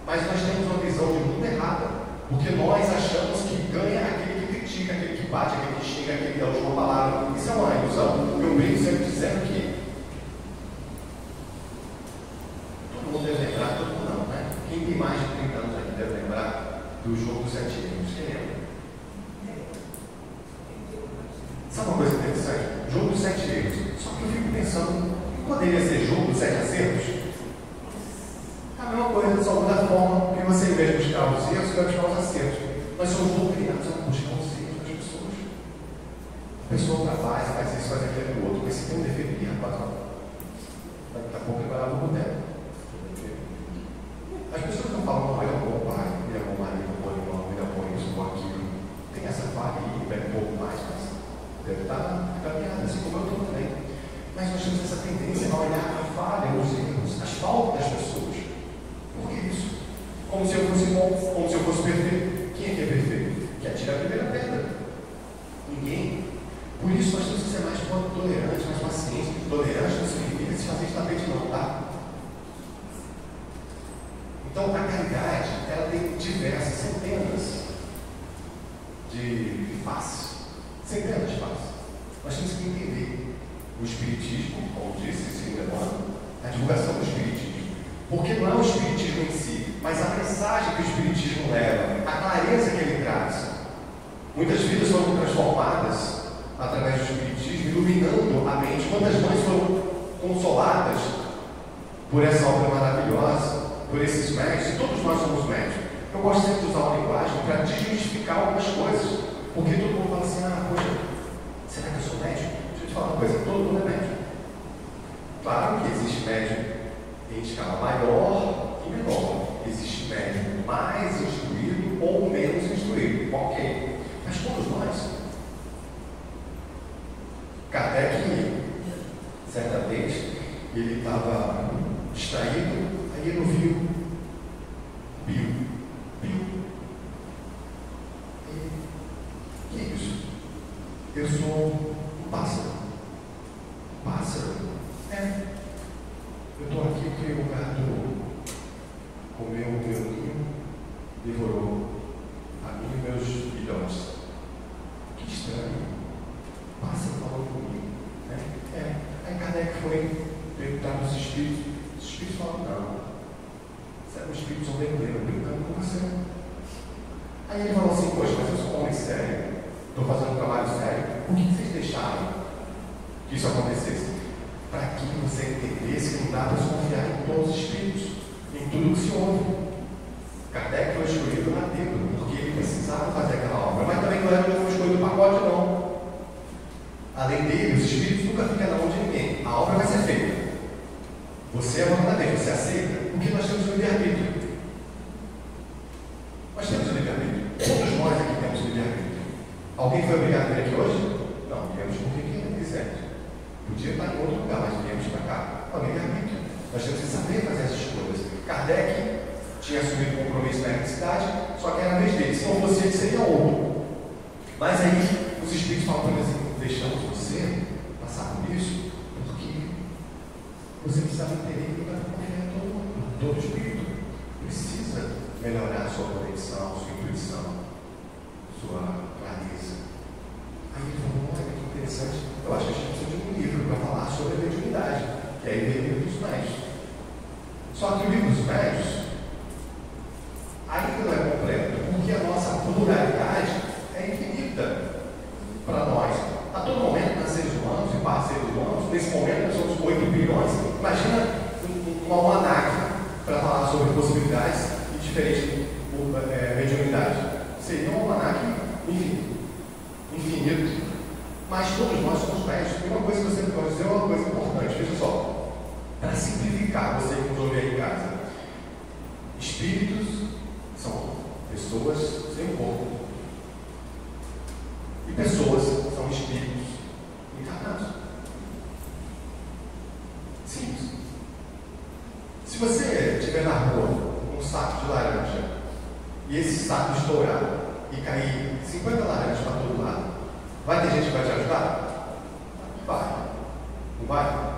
Mas nós temos uma visão de mundo errada, porque nós achamos que ganha aquele que critica, aquele que bate, aquele que xinga, aquele que dá a última palavra. Isso é uma ilusão. Eu venho sempre dizendo que todo mundo deve lembrar, todo mundo não, né? Quem tem mais de 30 anos aqui deve lembrar do jogo dos 7 erros. Quem lembra? Sabe uma coisa interessante? Jogo dos 7 erros. Só que eu fico pensando, poderia ser jogo dos 7 acertos? É a mesma coisa, só muda a forma que você, em vez de buscar os erros, vai buscar os acertos. Nós somos doutrinados a buscar os erros das pessoas. A pessoa trabalha, faz isso, faz aquilo do outro, mas se tem um defeito, rapaz, daqui a pouco ele vai lá no boteco. As pessoas não falam, não, ele é um bom pai, ele é um bom marido, um bom irmão, ele é um bom isso, um bom aquilo. Tem essa falha aí, bebe um pouco mais, mas deve estar caminhando, assim como eu estou também. Mas nós temos essa tendência a olhar a falha, os erros, as faltas das pessoas. Por que isso? Como se eu fosse bom, como se eu fosse perfeito. Quem é que é perfeito? Que é tira a primeira pedra. Ninguém. Por isso nós temos que ser mais tolerantes, mais pacientes. Tolerante não significa se fazer de tapete não, tá? Então a caridade, ela tem diversas, centenas de faces. Centenas de faces. Nós temos que entender o Espiritismo, como disse esse demônio, a divulgação do Espiritismo. Porque não é o Espiritismo em si, mas a mensagem que o Espiritismo leva, a clareza que ele traz. Muitas vidas foram transformadas através do Espiritismo, iluminando a mente. Quantas mães foram consoladas por essa obra maravilhosa, por esses médicos, e todos nós somos médicos. Eu gosto sempre de usar uma linguagem para desmistificar algumas coisas, porque todo mundo fala assim, poxa, será que eu sou médico? Deixa eu te falar uma coisa, todo mundo é médico. Claro que existe médico em escala maior e menor, existe médico mais instruído ou menos instruído, ok, mas todos nós. Kardec, certa vez, ele estava distraído, aí ele ouviu Bio. Que é isso? Eu sou um pássaro. Pássaro? Eu estou aqui porque o gato comeu o meu ninho, devorou a mim e meus filhotes. Que estranho. Pássaro falando comigo. Aí Kardec foi perguntar para os espíritos. Os espíritos falaram, não. Os espíritos são verdadeiro, brincando com você. Aí ele falou assim, poxa, mas eu sou um homem sério, estou fazendo um trabalho sério, por que vocês deixaram que isso acontecesse? Para que você entendesse que não dá para se confiar em todos os espíritos, em tudo que se ouve. Kardec foi escolhido na dedo, porque ele precisava fazer aquela obra, mas também não foi escolhido do pacote, não. Além dele, os espíritos nunca ficam na mão de ninguém. A obra vai ser feita. Você é uma vez, você aceita? Porque nós temos o livre-arbítrio. Nós temos o livre-arbítrio. Todos nós aqui temos o livre-arbítrio. Alguém foi obrigado a vir aqui hoje? Não, viemos porque quisemos. Podia estar em outro lugar, mas viemos para cá. É o livre-arbítrio. Nós temos que saber fazer essas escolhas. Kardec tinha assumido o compromisso na cidade, só que era a vez dele. Se não fosse ele, seria outro. Mas aí, os espíritos falam, por exemplo, deixamos você passar por isso, porque você precisava entender que não dá para confiar em todo mundo. Todo espírito precisa melhorar a sua conexão, sua intuição, sua clareza. Aí ele falou, olha que interessante, eu acho que a gente precisa de um livro para falar sobre a mediunidade, que aí vem o livro dos médios. Só que o livro dos médios ainda não é completo, porque a nossa pluralidade é infinita para nós. A todo momento, nós seres humanos e parceiros humanos, nesse momento nós somos 8 bilhões. Imagina um almanaque para falar sobre possibilidades e diferentes mediunidade. Seria um almanaque infinito. Mas todos nós somos médicos. E uma coisa que eu sempre gosto de dizer é uma coisa importante. Veja só, para simplificar, você que nos ouve aí em casa, espíritos são pessoas sem corpo. E pessoas são espíritos encarnados. Simples. Se você estiver na rua com um saco de laranja e esse saco estourar e cair 50 laranjas para todo lado, vai ter gente que vai te ajudar? Vai. Não vai?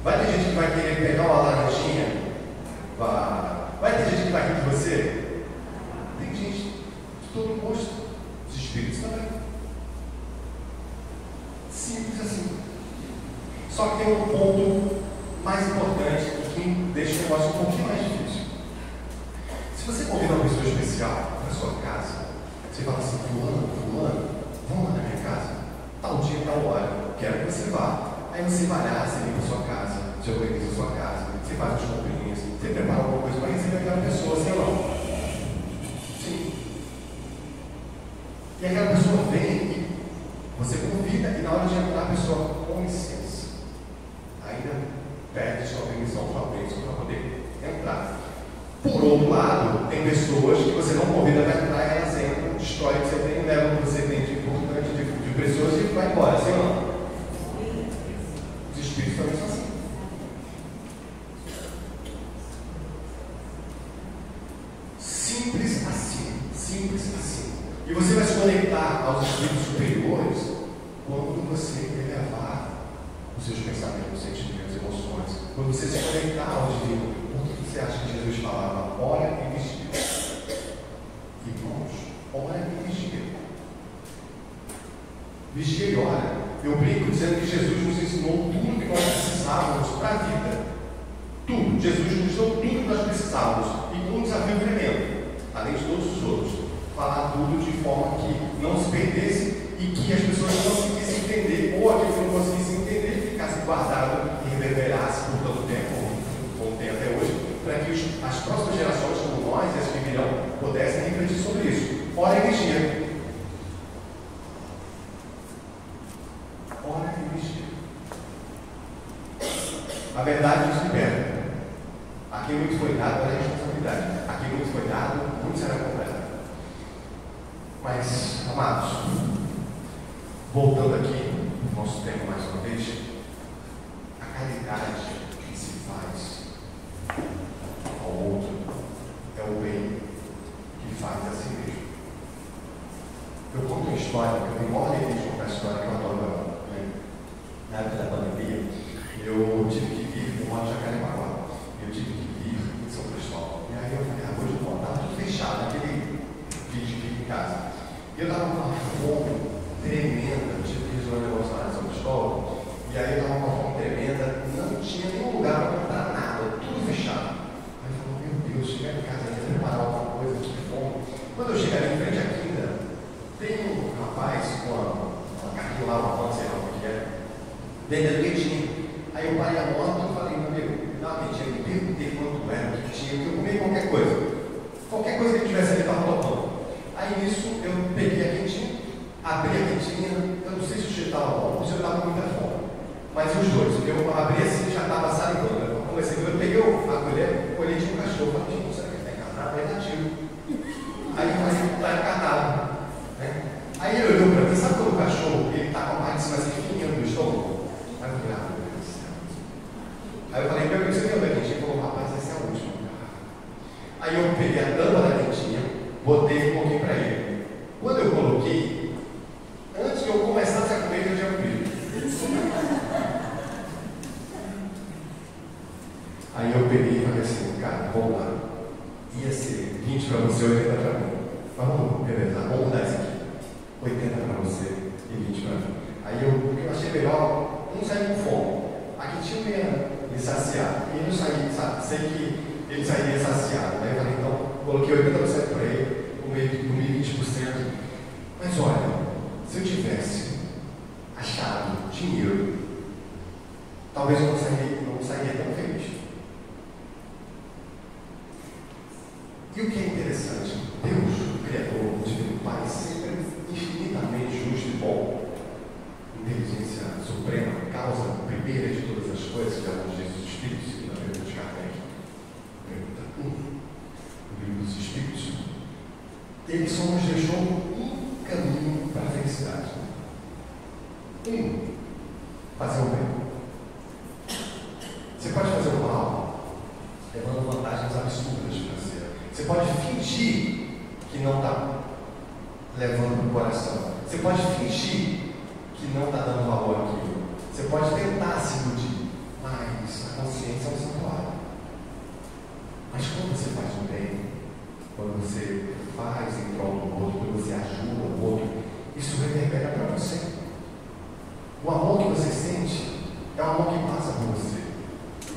Vai ter gente que vai querer pegar uma laranjinha? Vai. Vai ter gente que vai rir de você? Tem gente de todo gosto. Os espíritos também. Simples assim. Só que tem um ponto mais importante e que deixa o negócio um pouquinho mais difícil. Se você convida uma pessoa especial para sua casa, você fala assim, fulano, vamos lá na minha casa, tal dia, tal hora, quero que você vá. Aí você vai lá, você limpa a sua casa, você organiza a sua casa, você faz as comprinhas, você prepara alguma coisa para receber aquela pessoa, assim ou não? Sim. E aquela pessoa vem e você convida e na hora de entrar a pessoa, com licença, ainda pede sua permissão, sua bênção para poder entrar. Por outro lado, tem pessoas que você não convida para entrar e elas entram, destrói o que você tem, leva o que você tem de importante, de pessoas e vai embora, assim ou não? Os espíritos também são assim. Simples assim. E E você vai se conectar aos espíritos superiores quando você elevar os seus pensamentos, sentimentos, emoções. Quando você se conectar ao divino. Por que você acha que Jesus falava? Ora e vigia. Irmãos, ora e vigia. Vigia e ora. Eu brinco dizendo que Jesus nos ensinou tudo que nós precisávamos para a vida. Tudo. Jesus nos deu tudo que nós precisávamos. E com um desafio tremendo, além de todos os outros. Falar tudo de forma que não se perdesse e que as pessoas não conseguissem entender, ou aqueles que não conseguissem entender, ficasse guardado e reverberasse por todo o tempo, como tem até hoje, para que as próximas gerações, como nós e as que virão, pudessem refletir sobre isso. Ora e vigia. Ora e vigia. A verdade nos liberta. A quem muito foi dado, é a responsabilidade. A quem muito foi dado, muito será cobrado. Mas, amados, voltando aqui ao nosso tema mais uma vez, a caridade que se faz ao outro é o bem que faz a si mesmo. Eu conto uma história, eu tenho maior alegria de contar a história que eu adoro. Na época da pandemia, eu tive que vir, eu moro em Jacarepaguá, eu tive que vir em São Cristóvão. E aí eu falei, hoje eu vou estava tudo fechado, aquele vídeo aqui em casa. E eu estava com uma fome tremenda, eu tive que resolver um negócio lá em São Cristóvão, e aí eu estava com uma fome tremenda, não tinha nenhum lugar para comprar nada, tudo fechado. Aí eu falei, meu Deus, chegar em casa, ia preparar alguma coisa, que fome. Quando eu cheguei ali em frente à quinta, tem um rapaz com uma carrinha lá, uma van, sei lá o que é, vendendo quentinha. Aí eu parei a moto e falei, meu amigo, dá uma quentinha, me perguntei quanto era, o que tinha, porque eu comi qualquer coisa. Qualquer coisa que tivesse ali estava topando. Aí nisso eu peguei a quentinha, abri a quentinha, eu não sei se o cheiro estava bom ou se eu estava com muita fome. Mas os dois, eu abri assim e já estava salivando. Eu comecei, eu peguei a colher, olhei de um cachorro, falei, gente, será que ele está encarnado? Ele é nativo. Aí eu falei, está encarnado. Né? Aí ele olhou para mim, sabe quando o cachorro ele está com a parte de cima assim, fininha do estômago? Aí eu falei, meu Deus do céu. Aí eu falei, meu amigo, você viu a quentinha? Ele falou, rapaz, essa é a última. Aí eu peguei a tampa da quentinha, botei um pouquinho para ele. Quando eu coloquei, antes que eu começasse a comer, eu já comi. Aí eu peguei e falei assim, cara, vamos lá. Ia ser 20 para você, 80 para mim. Vamos, beleza, vamos mudar isso aqui. 80 para você e 20 para mim. Aí eu achei melhor não sair com fome. Aqui tinha me saciar. E eu não saí, sabe? Sei que ele sairia saciado. Aí eu falei, então, coloquei 80% para ele, comi 20%. Mas olha, se eu tivesse achado dinheiro, talvez eu não sairia tão feliz. E o que é interessante, Deus, o Criador, o Divino Pai, sempre infinitamente justo e bom, inteligência suprema, causa primeira de todas as coisas, que é o Jesus Espíritos, que na pergunta de Kardec, pergunta 1, o livro dos Espíritos, ele só nos deixou um caminho para a felicidade. Fazer o bem. Você pode fazer o mal, levando vantagens absurdas para você. Você pode fingir que não está levando para o coração. Você pode fingir que não está dando valor àquilo. Você pode tentar se iludir, mas a consciência é um santuário. Mas quando você faz o bem, quando você faz em prol do outro, quando você ajuda o outro, isso reverbera para você. O amor que você sente é o amor que passa por você.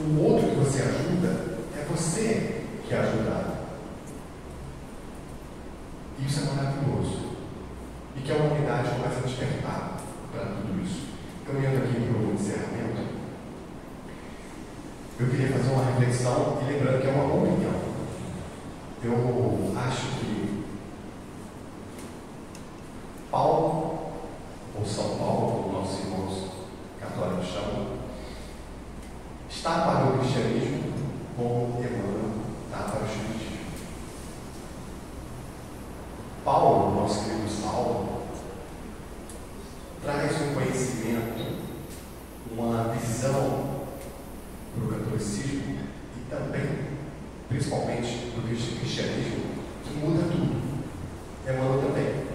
O outro que você ajuda é você que é ajudado. E isso é maravilhoso. E que a humanidade começa a despertar para tudo isso. Caminhando aqui para o encerramento, eu queria fazer uma reflexão e lembrando que é uma opinião. Eu acho que Paulo, ou São Paulo, como nossos irmãos católicos chamam, está para o cristianismo como Emmanuel está para o espiritismo. Paulo, nosso querido Saulo, traz um conhecimento, uma visão para o catolicismo e também, principalmente, do cristianismo, que muda tudo. Emmanuel também.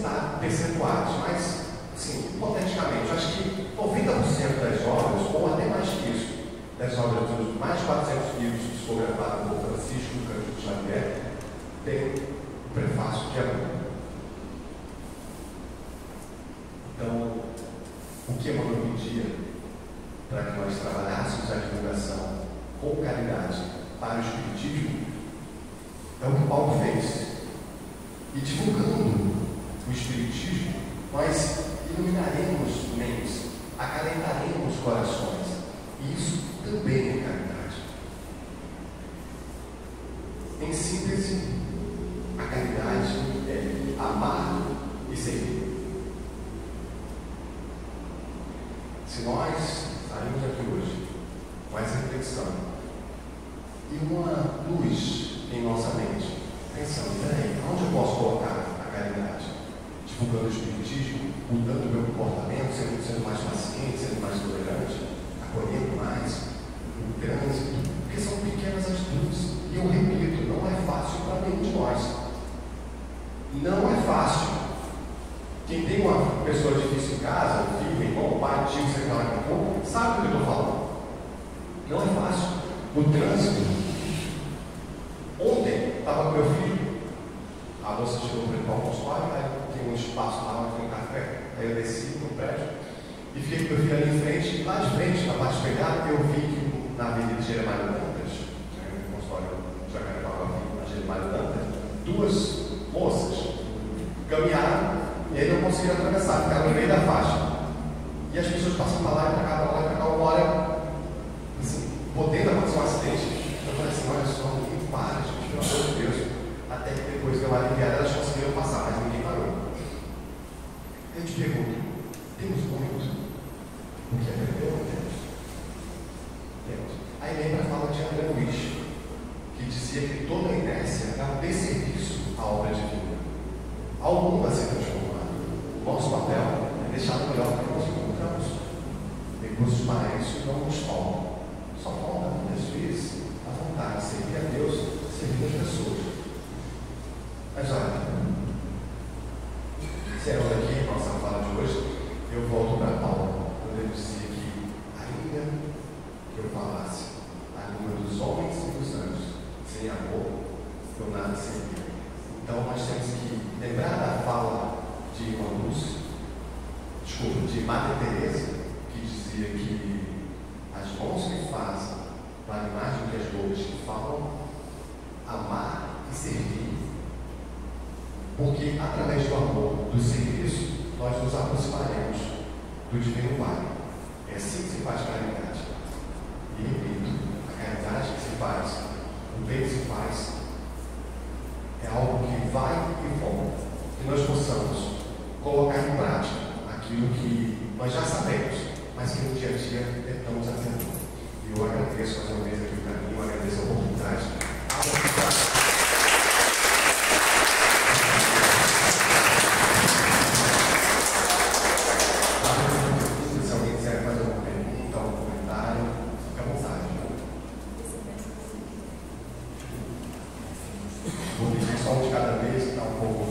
citar percentuais, mas, assim, hipoteticamente, eu acho que 90% das obras, ou até mais que isso, das obras dos mais de 400 livros psicografados por Francisco Cândido Xavier, tem o prefácio de amor. Então, o que Emmanuel pedia para que nós trabalhássemos a divulgação com caridade para o Espiritismo é o que Paulo fez. E divulgando o Espiritismo, nós iluminaremos mentes, acalentaremos corações. E isso também é caridade. Em síntese, a caridade é amar e servir. Se nós saímos aqui hoje com essa reflexão e uma luz em nossa mente, pensando, peraí, onde eu posso colocar a caridade? Divulgando o Espiritismo, mudando o meu comportamento, sendo mais paciente, sendo mais tolerante, acolhendo mais o trânsito, porque são pequenas atitudes. E eu repito, não é fácil para nenhum de nós. Não é fácil. Quem tem uma pessoa difícil em casa, um filho, irmão, pai, tio, sei lá, sabe o que eu estou falando. Não é fácil. O trânsito. Ontem, estava com meu filho, a moça chegou para ele para o consultório, aí tem um espaço lá onde tem um café, aí eu desci no prédio e fiquei com meu filho ali em frente, e lá de frente, na parte pegada, eu vi que na Avenida Jeremias Dantas, no consultório de Jacarepaguá, na Jeremias Dantas, duas moças caminharam e aí não conseguiram atravessar, ficaram no meio da faixa. E as pessoas passam para lá e para cá, para lá e para cá, uma hora, assim, podendo acontecer um acidente. Eu falei assim, olha só, ninguém para, gente, pelo amor de Deus. Até que depois deu uma aliviada, elas conseguiram passar, mas ninguém parou. Eu te pergunto, temos muito o que aprendeu ou temos? Temos. Aí lembra a fala de André Luiz, que dizia que toda a inércia é um desserviço à obra divina. Ao mundo a ser transformado. O nosso papel é deixar melhor do que nós encontramos. Recursos para isso não nos faltam. Só falta, muitas vezes, a vontade de servir a Deus, servir as pessoas. Mas olha, encerrando aqui a nossa fala de hoje, eu volto para Paulo, quando ele dizia que, ainda que eu falasse a língua dos homens e dos anjos, sem amor, eu nada seria. Então nós temos que lembrar da fala de Irmã Lúcia, de Madre Teresa, que dizia que as mãos que fazem valem mais do que as bocas que falam, amar e servir. Porque através do amor, do serviço, nós nos aproximaremos do Divino Pai. É assim que se faz caridade. E repito, a caridade que se faz, o bem que se faz, é algo que vai e volta. Que nós possamos colocar em prática aquilo que nós já sabemos, mas que no dia a dia tentamos aprender. E eu agradeço mais uma vez aqui o caminho, agradeço a oportunidade. Se alguém quiser fazer uma pergunta, um comentário, fique à vontade. Vou pedir só um de cada vez, que está um pouco.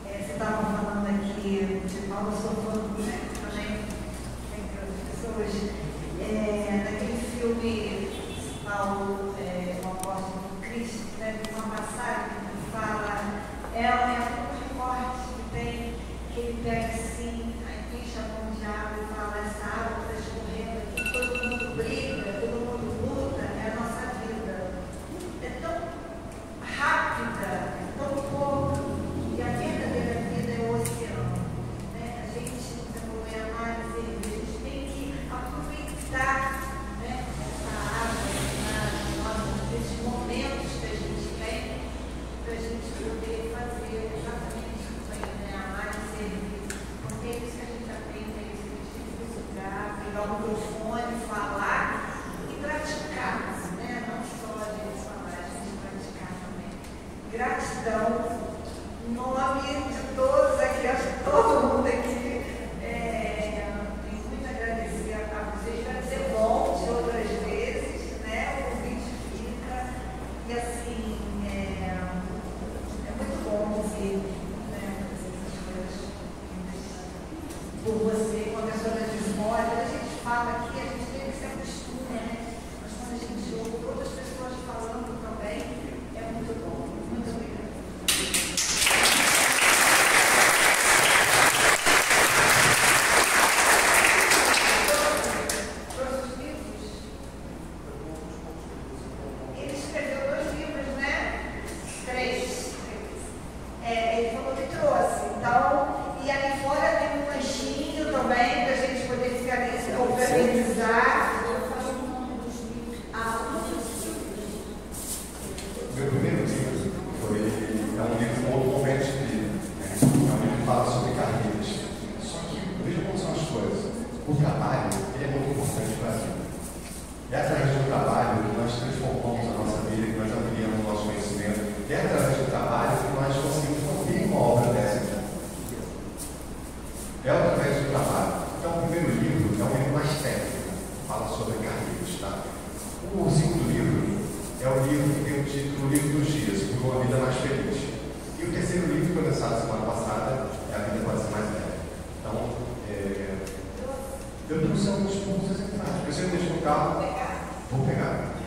Você estava falando aqui de Paulo, eu sou fã, né, também, entre outras pessoas, daquele filme Paulo, o Apóstolo do Cristo, né, de uma passagem que fala, é um recorte que tem, que ele pega assim, aí enche a mão de água e fala, essa água está escorrendo aqui, todo mundo briga, todo mundo luta, é a nossa vida. É tão rápida, é tão pouco, e a verdadeira vida é o oceano. Né? A gente, desenvolver a análise, a gente tem que aproveitar, né, essa água, esses momentos que a gente tem, para a gente poder fazer exatamente isso aí, né? Amar e servir. Porque é isso que a gente aprende, é isso que a gente tem que estudar, pegar o microfone, falar e praticar, né? Não só a gente falar, a gente praticar também. Gratidão, em nome de todos aqui, acho que todo mundo aqui, tenho muito a agradecer a vocês, vai ser bom de outras vezes, né? O convite fica, E assim, é muito bom ouvir, né, essas coisas por você, quando a pessoa diz, olha, a gente fala aqui, a gente tem que se acostumar, né? Mas quando a gente ouve outras pessoas falando também, é muito bom. Muito obrigada. Eu trouxe alguns pontos essenciais. Eu sempre deixo no carro, vou pegar.